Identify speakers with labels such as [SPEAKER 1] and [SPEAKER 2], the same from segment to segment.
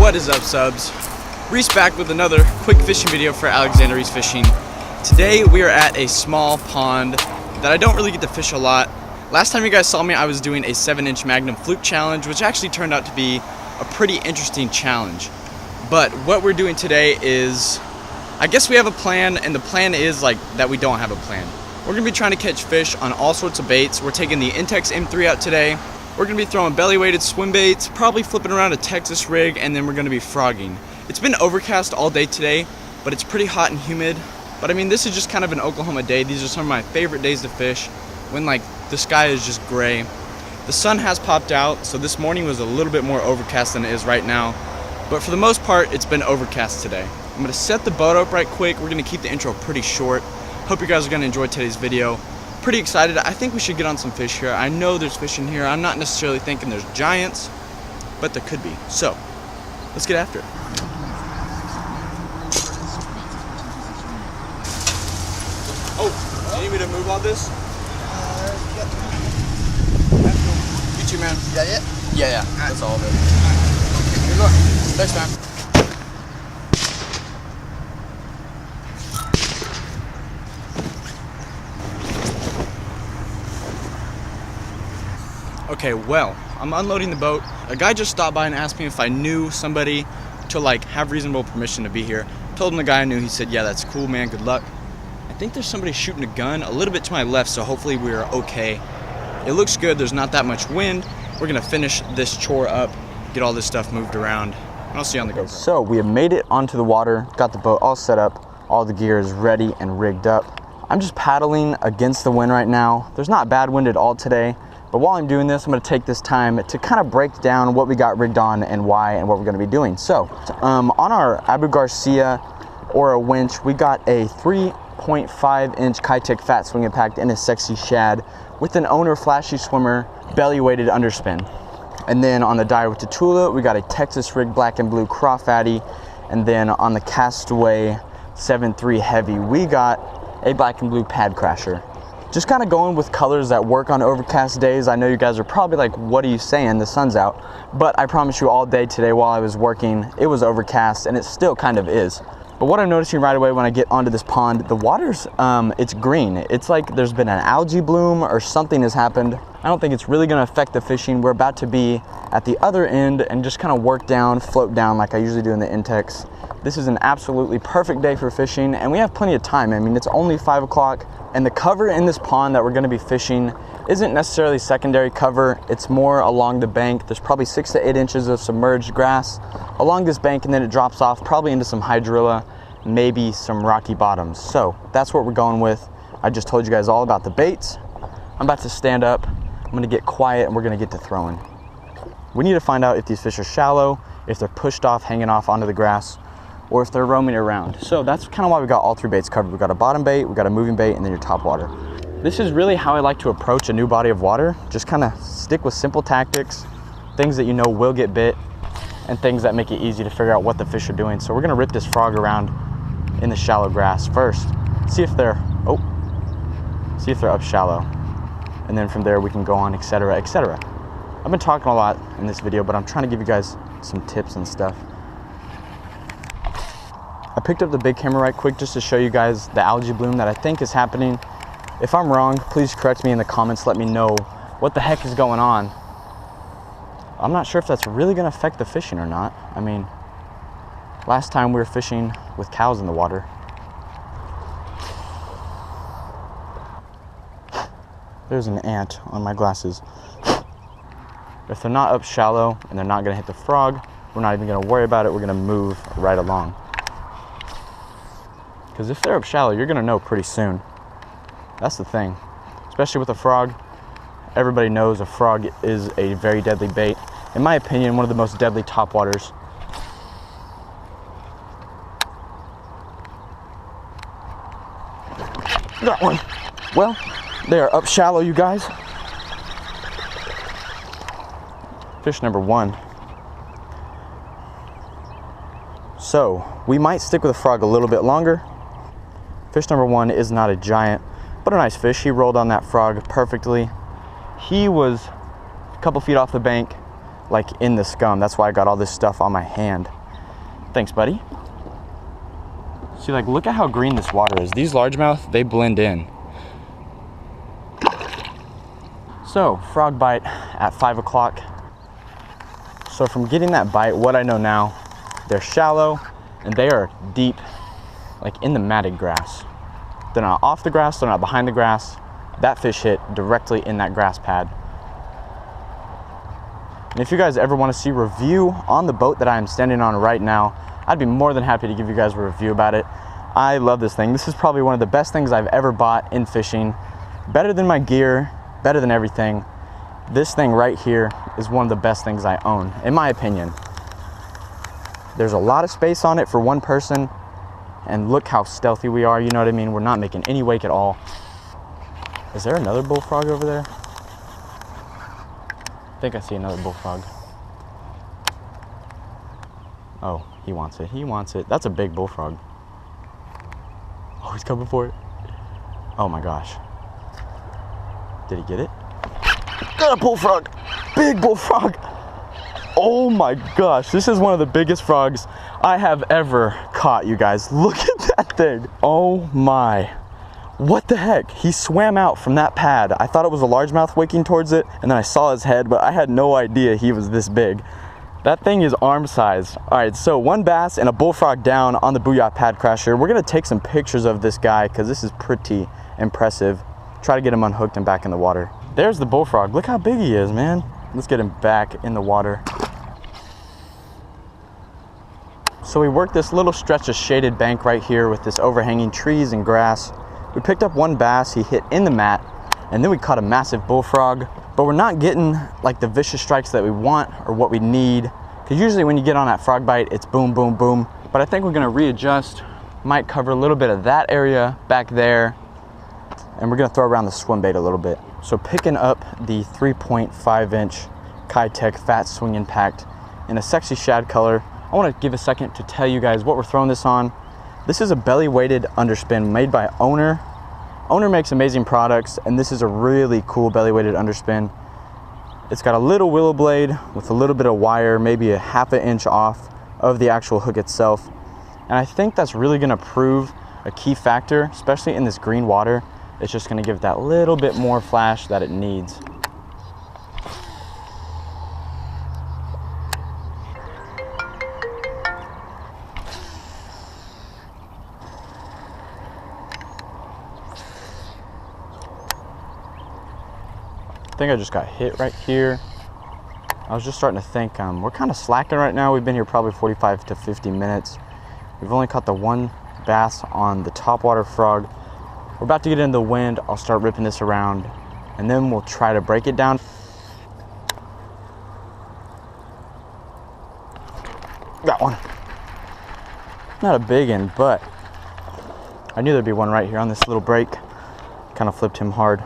[SPEAKER 1] What is up, subs? Reese back with another quick fishing video for Alexander Reese Fishing. Today we are at a small pond that I don't really get to fish a lot. Last time you guys saw me, I was doing a 7-inch Magnum fluke challenge, which actually turned out to be a pretty interesting challenge. But what we're doing today is, I guess we have a plan, and the plan is like that we don't have a plan. We're gonna be trying to catch fish on all sorts of baits. We're taking the Intex M3 out today. We're gonna be throwing belly weighted swim baits, probably flipping around a Texas rig, and then we're gonna be frogging. It's been overcast all day today, but it's pretty hot and humid. But I mean, this is just kind of an Oklahoma day. These are some of my favorite days to fish, when like the sky is just gray. The sun has popped out, so this morning was a little bit more overcast than it is right now. But for the most part, it's been overcast today. I'm gonna set the boat up right quick. We're gonna keep the intro pretty short. Hope you guys are gonna enjoy today's video. Pretty excited. I think we should get on some fish here. I know there's fish in here. I'm not necessarily thinking there's giants, but there could be. So, let's get after it. Oh, do you need me to move all this? You too, man.
[SPEAKER 2] Yeah.
[SPEAKER 1] Yeah. That's all of it.
[SPEAKER 2] Good luck.
[SPEAKER 1] Thanks, man. Okay, well, I'm unloading the boat. A guy just stopped by and asked me if I knew somebody to like have reasonable permission to be here. Told him the guy I knew. He said, yeah, that's cool, man, good luck. I think there's somebody shooting a gun a little bit to my left, so hopefully we're okay. It looks good, there's not that much wind. We're gonna finish this chore up, get all this stuff moved around, and I'll see you on the GoPro. So we have made it onto the water, got the boat all set up, all the gear is ready and rigged up. I'm just paddling against the wind right now. There's not bad wind at all today. But while I'm doing this, I'm gonna take this time to kind of break down what we got rigged on and why and what we're gonna be doing. So, on our Abu Garcia or a winch, we got a 3.5-inch Kitech fat swing impact in a sexy shad with an owner flashy swimmer belly weighted underspin. And then on the Dyer with Tatula, we got a Texas rig black and blue craw fatty. And then on the Castaway 7.3 heavy, we got a black and blue pad crasher. Just kind of going with colors that work on overcast days. I know you guys are probably like, what are you saying? The sun's out. But I promise you all day today while I was working, it was overcast and it still kind of is. But what I'm noticing right away when I get onto this pond, the water's, it's green. It's like there's been an algae bloom or something has happened. I don't think it's really gonna affect the fishing. We're about to be at the other end and just kind of work down, float down like I usually do in the Intex. This is an absolutely perfect day for fishing and we have plenty of time. I mean, it's only 5 o'clock. And the cover in this pond that we're gonna be fishing isn't necessarily secondary cover, it's more along the bank. There's probably 6 to 8 inches of submerged grass along this bank and then it drops off probably into some hydrilla, maybe some rocky bottoms. So that's what we're going with. I just told you guys all about the baits. I'm about to stand up, I'm gonna get quiet and we're gonna get to throwing. We need to find out if these fish are shallow, if they're pushed off, hanging off onto the grass, or if they're roaming around. So that's kind of why we got all 3 baits covered. We got a bottom bait, we got a moving bait, and then your top water. This is really how I like to approach a new body of water. Just kind of stick with simple tactics, things that you know will get bit, and things that make it easy to figure out what the fish are doing. So we're gonna rip this frog around in the shallow grass first. See if they're up shallow. And then from there we can go on, etc., etc. I've been talking a lot in this video, but I'm trying to give you guys some tips and stuff. I picked up the big camera right quick just to show you guys the algae bloom that I think is happening. If I'm wrong, please correct me in the comments, let me know what the heck is going on. I'm not sure if that's really gonna affect the fishing or not. I mean, last time we were fishing with cows in the water. There's an ant on my glasses. If they're not up shallow and they're not gonna hit the frog, we're not even gonna worry about it, we're gonna move right along. Because if they're up shallow, you're gonna know pretty soon. That's the thing. Especially with a frog, everybody knows a frog is a very deadly bait. In my opinion, one of the most deadly topwaters. Got one. Well, they are up shallow, you guys. Fish number 1. So, we might stick with a frog a little bit longer. Fish number 1 is not a giant, but a nice fish. He rolled on that frog perfectly. He was a couple feet off the bank, like in the scum. That's why I got all this stuff on my hand. Thanks, buddy. See, like, look at how green this water is. These largemouth, they blend in. So, frog bite at 5 o'clock. So from getting that bite, what I know now, they're shallow and they are deep, like in the matted grass. They're not off the grass, they're not behind the grass. That fish hit directly in that grass pad. And if you guys ever want to see a review on the boat that I am standing on right now, I'd be more than happy to give you guys a review about it. I love this thing. This is probably one of the best things I've ever bought in fishing. Better than my gear, better than everything. This thing right here is one of the best things I own, in my opinion. There's a lot of space on it for one person, and look how stealthy we are, you know what I mean? We're not making any wake at all. Is there another bullfrog over there? I think I see another bullfrog. Oh, he wants it, he wants it. That's a big bullfrog. Oh, he's coming for it. Oh my gosh. Did he get it? Got a bullfrog, big bullfrog. Oh my gosh, this is one of the biggest frogs I have ever caught, you guys. Look at that thing. Oh my, what the heck? He swam out from that pad. I thought it was a largemouth waking towards it, and then I saw his head, but I had no idea he was this big. That thing is arm size. All right, so one bass and a bullfrog down on the Booyah Pad Crasher. We're gonna take some pictures of this guy because this is pretty impressive. Try to get him unhooked and back in the water. There's the bullfrog. Look how big he is, man. Let's get him back in the water. So we worked this little stretch of shaded bank right here with this overhanging trees and grass. We picked up one bass, he hit in the mat, and then we caught a massive bullfrog. But we're not getting like the vicious strikes that we want or what we need. Because usually when you get on that frog bite, it's boom, boom, boom. But I think we're gonna readjust. Might cover a little bit of that area back there. And we're gonna throw around the swim bait a little bit. So picking up the 3.5-inch Kitech Fat Swing Impact in a sexy shad color. I wanna give a second to tell you guys what we're throwing this on. This is a belly weighted underspin made by Owner. Owner makes amazing products, and this is a really cool belly weighted underspin. It's got a little willow blade with a little bit of wire, maybe a ½ inch off of the actual hook itself. And I think that's really gonna prove a key factor, especially in this green water. It's just gonna give it that little bit more flash that it needs. I think I just got hit right here. I was just starting to think, we're kind of slacking right now. We've been here probably 45 to 50 minutes. We've only caught the one bass on the topwater frog. We're about to get in the wind. I'll start ripping this around and then we'll try to break it down. Got one. Not a big one, but I knew there'd be one right here on this little break. Kind of flipped him hard.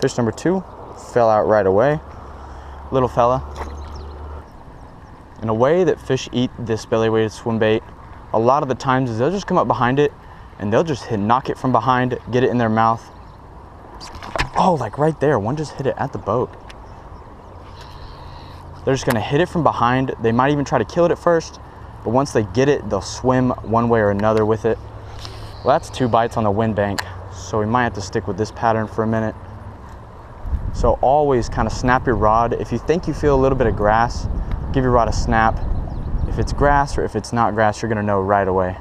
[SPEAKER 1] Fish number 2 fell out right away. Little fella. In a way that fish eat this belly weighted swim bait, a lot of the times is they'll just come up behind it and they'll just knock it from behind, get it in their mouth. Oh, like right there, one just hit it at the boat. They're just gonna hit it from behind. They might even try to kill it at first, but once they get it, they'll swim one way or another with it. Well, that's 2 bites on the wind bank, so we might have to stick with this pattern for a minute. So always kind of snap your rod. If you think you feel a little bit of grass, give your rod a snap. If it's grass or if it's not grass, you're gonna know right away.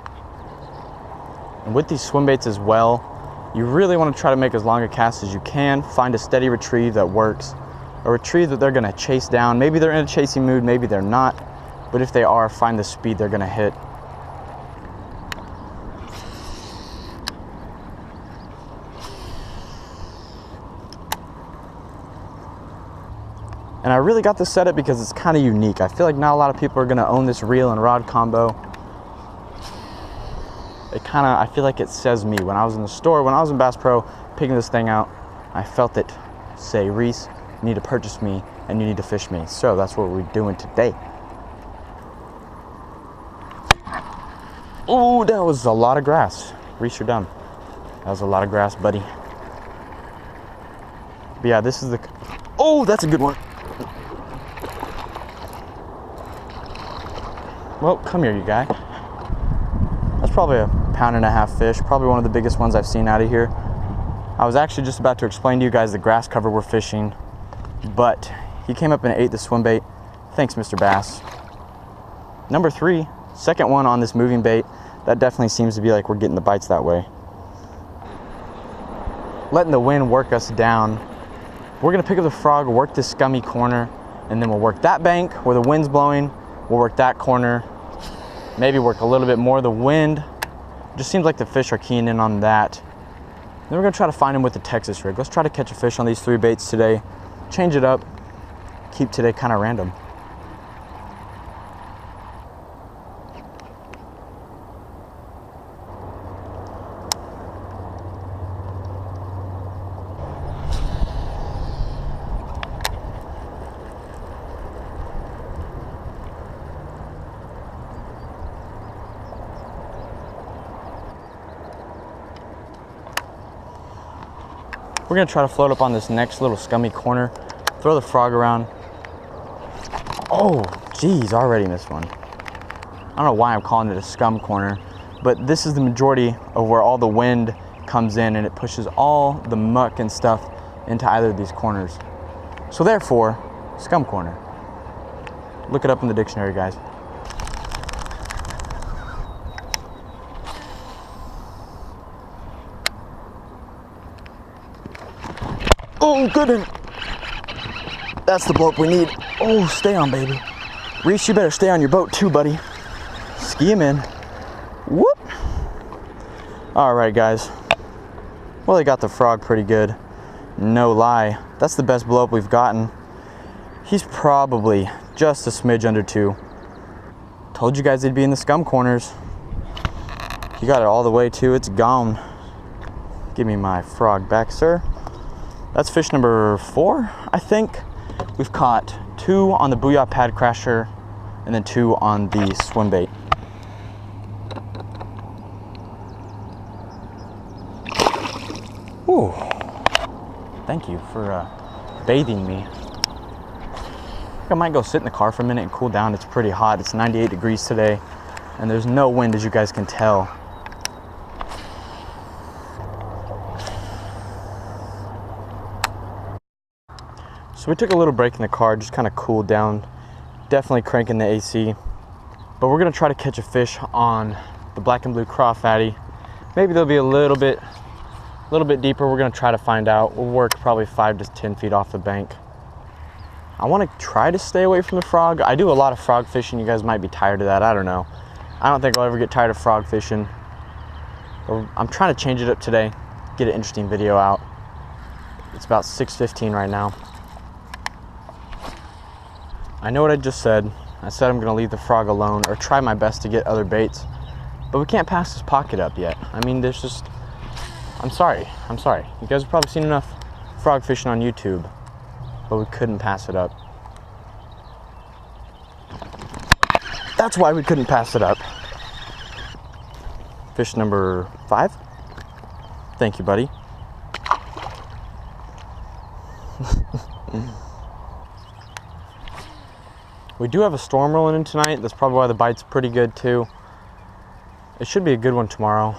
[SPEAKER 1] And with these swim baits as well, you really want to try to make as long a cast as you can. Find a steady retrieve that works, a retrieve that they're gonna chase down. Maybe they're in a chasing mood, maybe they're not. But if they are, find the speed they're gonna hit. And I really got this setup because it's kind of unique. I feel like not a lot of people are gonna own this reel and rod combo. I feel like it says me. When I was in the store, when I was in Bass Pro, picking this thing out, I felt it say, Reese, you need to purchase me and you need to fish me. So that's what we're doing today. Oh, that was a lot of grass. Reese, you're done. That was a lot of grass, buddy. But yeah, this is the, oh, that's a good one. Well, come here, you guy. That's probably a 1.5-pound fish, probably one of the biggest ones I've seen out of here. I was actually just about to explain to you guys the grass cover we're fishing, but he came up and ate the swim bait. Thanks, Mr. Bass. Number 3, second one on this moving bait. That definitely seems to be like we're getting the bites that way. Letting the wind work us down. We're gonna pick up the frog, work this scummy corner, and then we'll work that bank where the wind's blowing. We'll work that corner, maybe work a little bit more the wind. Just seems like the fish are keying in on that. Then we're gonna try to find them with the Texas rig. Let's try to catch a fish on these 3 baits today. Change it up, keep today kind of random. We're gonna try to float up on this next little scummy corner, throw the frog around. Oh, geez, already missed one. I don't know why I'm calling it a scum corner, but this is the majority of where all the wind comes in and it pushes all the muck and stuff into either of these corners. So therefore, scum corner. Look it up in the dictionary, guys. Oh, good one. That's the blow up we need. Oh, stay on, baby. Reese, you better stay on your boat too, buddy. Ski him in. Whoop. All right, guys. Well, they got the frog pretty good. No lie. That's the best blow up we've gotten. He's probably just a smidge under 2. Told you guys they'd be in the scum corners. You got it all the way too. It's gone. Give me my frog back, sir. That's fish number 4, I think. We've caught 2 on the Booyah Pad Crasher and then 2 on the swim bait. Ooh, thank you for bathing me. I think I might go sit in the car for a minute and cool down. It's pretty hot. It's 98 degrees today and there's no wind, as you guys can tell. So we took a little break in the car, just kind of cooled down, definitely cranking the AC. But we're gonna try to catch a fish on the black and blue crawfatty. Maybe they'll be a little bit deeper. We're gonna try to find out. We'll work probably 5 to 10 feet off the bank. I wanna try to stay away from the frog. I do a lot of frog fishing. You guys might be tired of that, I don't know. I don't think I'll ever get tired of frog fishing. I'm trying to change it up today, get an interesting video out. It's about 6:15 right now. I know what I just said. I said I'm gonna leave the frog alone or try my best to get other baits, but we can't pass this pocket up yet. I mean, there's just, I'm sorry. You guys have probably seen enough frog fishing on YouTube, but we couldn't pass it up. That's why we couldn't pass it up. Fish number 5. Thank you, buddy. We do have a storm rolling in tonight. That's probably why the bite's pretty good too. It should be a good one tomorrow.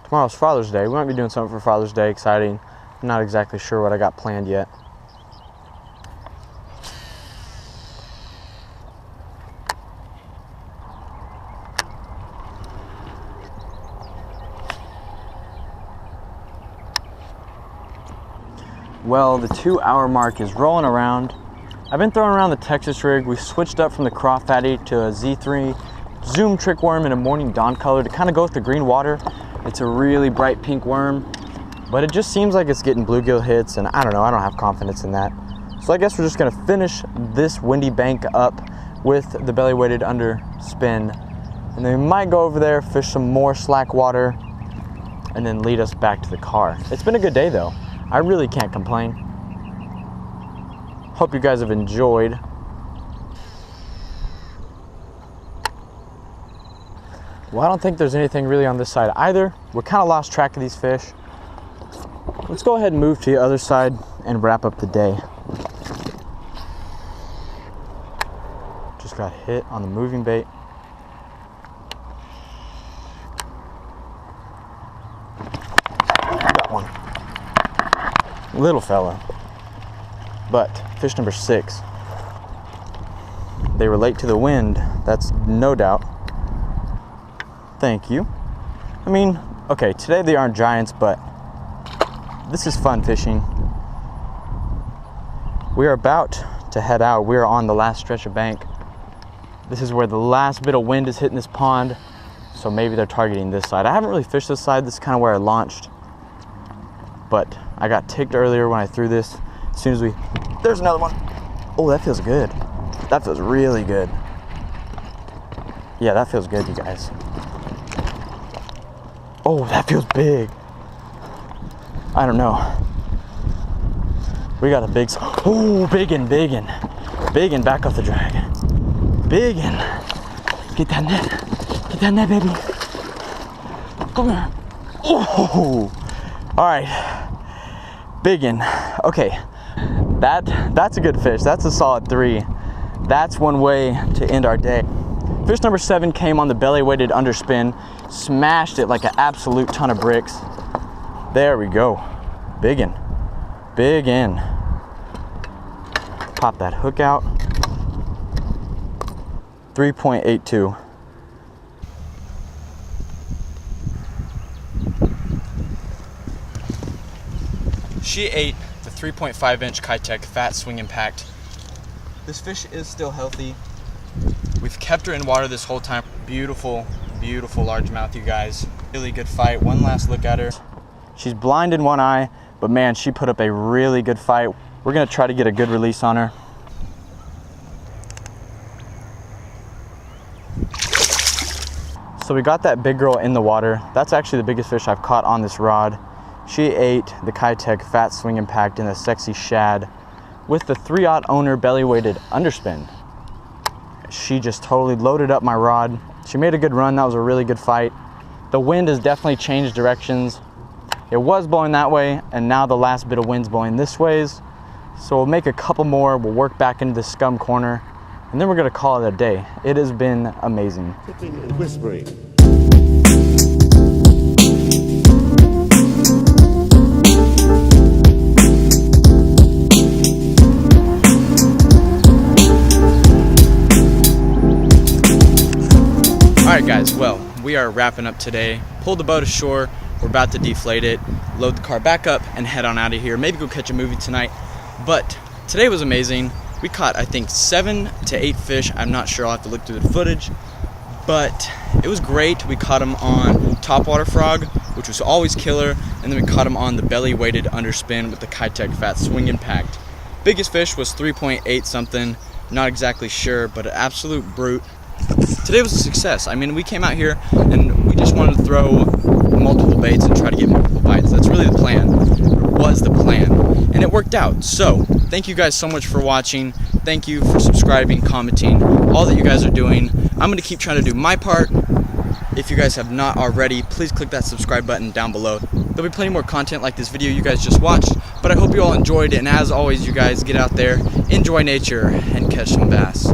[SPEAKER 1] Tomorrow's Father's Day. We might be doing something for Father's Day, exciting. I'm not exactly sure what I got planned yet. Well, the 2-hour mark is rolling around. I've been throwing around the Texas rig. We switched up from the crawfatty to a Z3 Zoom trick worm in a morning dawn color to kind of go with the green water. It's a really bright pink worm, but it just seems like it's getting bluegill hits, and I don't know, I don't have confidence in that. So I guess we're just gonna finish this windy bank up with the belly weighted under spin, and then we might go over there, fish some more slack water, and then lead us back to the car. It's been a good day though. I really can't complain. Hope you guys have enjoyed. Well, I don't think there's anything really on this side either. We're kind of lost track of these fish. Let's go ahead and move to the other side and wrap up the day. Just got hit on the moving bait. little fella. But fish number 6. They relate to the wind, that's no doubt. Thank you. I mean, okay, today they aren't giants, but this is fun fishing. We are about to head out. We are on the last stretch of bank. This is where the last bit of wind is hitting this pond, so maybe they're targeting this side. I haven't really fished this side. This is kind of where I launched, but I got ticked earlier when I threw this. As soon as there's another one. Oh, that feels good. That feels really good. Yeah, that feels good, you guys. Oh, that feels big. I don't know. We got a big, oh, biggin, back off the drag. Biggin. Get that net, baby. Come here. Oh, all right, biggin. Okay, that's a good fish. That's a solid 3. That's one way to end our day. Fish number 7 came on the belly weighted underspin, smashed it like an absolute ton of bricks. There we go. Biggin. Pop that hook out. 3.82. She ate the 3.5-inch Kitech fat swing impact. This fish is still healthy. We've kept her in water this whole time. Beautiful, beautiful largemouth, you guys. Really good fight. One last look at her. She's blind in one eye, but man, she put up a really good fight. We're gonna try to get a good release on her. So we got that big girl in the water. That's actually the biggest fish I've caught on this rod. She ate the Kitech fat swing impact in a sexy shad with the 3/0 owner belly weighted underspin. She just totally loaded up my rod. She made a good run. That was a really good fight. The wind has definitely changed directions. It was blowing that way, and now the last bit of wind's blowing this ways. So we'll make a couple more. We'll work back into the scum corner, and then we're gonna call it a day. It has been amazing.
[SPEAKER 2] Whispering.
[SPEAKER 1] Alright guys, well, we are wrapping up today. Pulled the boat ashore, we're about to deflate it, load the car back up, and head on out of here. Maybe go catch a movie tonight. But today was amazing. We caught, I think, 7 to 8 fish. I'm not sure, I'll have to look through the footage. But it was great. We caught them on topwater frog, which was always killer, and then we caught them on the belly weighted underspin with the Kitech fat swing impact. Biggest fish was 3.8 something, not exactly sure, but an absolute brute. Today was a success. I mean, we came out here and we just wanted to throw multiple baits and try to get multiple bites. That's really the plan, or was the plan, and it worked out. So thank you guys so much for watching. Thank you for subscribing, commenting, all that you guys are doing. I'm gonna keep trying to do my part. If you guys have not already, please click that subscribe button down below. There'll be plenty more content like this video you guys just watched, but I hope you all enjoyed it, and as always, you guys get out there, enjoy nature, and catch some bass.